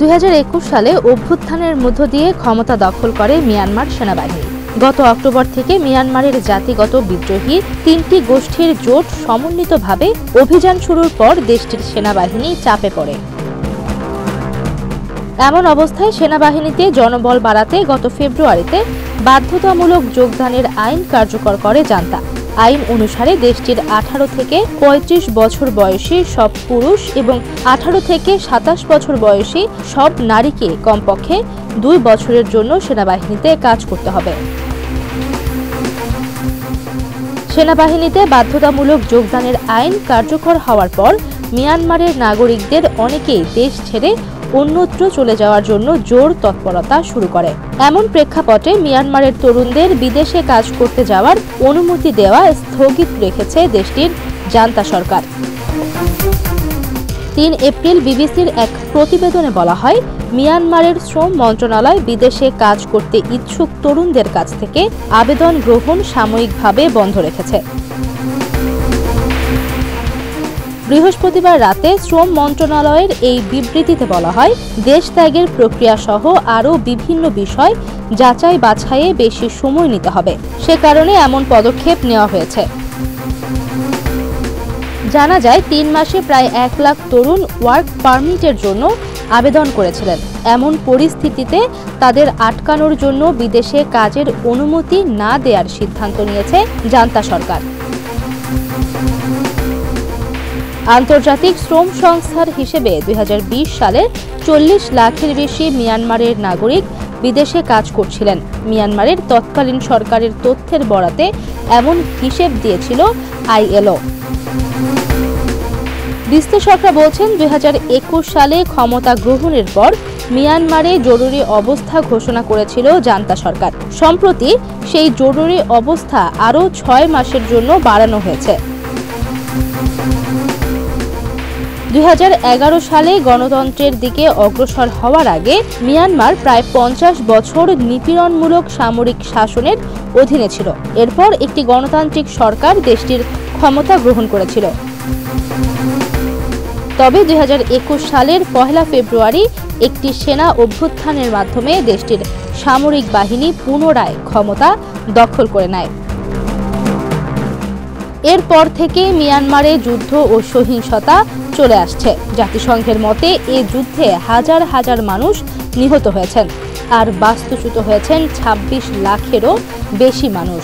2021 সালে অভ্যুত্থানের মধ্য দিয়ে ক্ষমতা দখল করে মিয়ানমার সেনাবাহিনী। গত অক্টোবর থেকে মিয়ানমারের জাতিগত বিদ্রোহী 3টি গোষ্ঠীর জোট সমন্বিতভাবে অভিযান শুরুর পর দেশটির সেনাবাহিনী চাপে পড়ে। এমন অবস্থায় সেনাবাহিনীতে জনবল বাড়াতে গত ফেব্রুয়ারিতে বাধ্যতামূলক যোগদানের আইন কার্যকর করে জান্তা। আইন অনুসারে দেশটির 18 থেকে 35 বছর বয়সী সব পুরুষ এবং 18 থেকে 27 বছর বয়সী সব নারীকে কমপক্ষে 2 বছরের জন্য সেনাবাহিনীতে কাজ করতে হবে। সেনাবাহিনীতে বাধ্যতামূলক যোগদানের আইন কার্যকর হওয়ার পর মিয়ানমারের নাগরিকদের অনেকেই দেশ ছেড়ে অন্যত্র চলে যাওয়ার জন্য জোর তৎপরতা শুরু করে। এমন প্রেক্ষাপটে মিয়ানমারের তরুণদের বিদেশে কাজ করতে যাওয়ার অনুমতি দেওয়া স্থগিত রেখেছে দেশটির জান্তা সরকার। 3 এপ্রিল বিবিসির এক প্রতিবেদনে বলা হয়, মিয়ানমারের শ্রম মন্ত্রণালয় বিদেশে কাজ করতে ইচ্ছুক তরুণদের কাছ থেকে আবেদন গ্রহণ সাময়িকভাবে বন্ধ রেখেছে। বৃহস্পতিবার রাতে শ্রম মন্ত্রণালয়ের এই বিবৃতিতে বলা হয়, দেশ ত্যাগের প্রক্রিয়া সহ আরও বিভিন্ন বিষয় যাচাই বাছাইয়ে বেশি সময় নিতে হবে। সে কারণে এমন পদক্ষেপ নেওয়া হয়েছে। জানা যায় 3 মাসে প্রায় 1 লাখ তরুণ ওয়ার্ক পারমিটের জন্য আবেদন করেছিলেন। এমন পরিস্থিতিতে তাদের আটকানোর জন্য বিদেশে কাজের অনুমতি না দেওয়ার সিদ্ধান্ত নিয়েছে জান্তা সরকার। আন্তর্জাতিক শ্রম সংস্থার হিসেবে 2020 সালে 40 লাখের বেশি মিয়ানমারের নাগরিক বিদেশে কাজ করছিলেন। মিয়ানমারের তৎকালীন সরকারের তথ্যের বরাতে এমন হিসেব দিয়েছিল ILO। বিশ্লেষকরা বলছেন, 2021 সালে ক্ষমতা গ্রহণের পর মিয়ানমারে জরুরি অবস্থা ঘোষণা করেছিল জান্তা সরকার। সম্প্রতি সেই জরুরি অবস্থা আরও 6 মাসের জন্য বাড়ানো হয়েছে। 2011 সালে গণতন্ত্রের দিকে অগ্রসর হওয়ার আগে মিয়ানমার প্রায় 50 বছর নিপীড়নমূলক সামরিক শাসনের অধীনে ছিল। এরপর একটি গণতান্ত্রিক সরকার দেশটির ক্ষমতা গ্রহণ করেছিল। তবে 2021 সালের 1 ফেব্রুয়ারি একটি সেনা অভ্যুত্থানের মাধ্যমে দেশটির সামরিক বাহিনী পুনরায় ক্ষমতা দখল করে নেয়। এরপর থেকে মিয়ানমারে যুদ্ধ ও সহিংসতা চলে আসছে। জাতিসংঘের মতে এ যুদ্ধে হাজার হাজার মানুষ নিহত হয়েছেন আর বাস্তুচ্যুত হয়েছেন 26 লাখেরও বেশি মানুষ।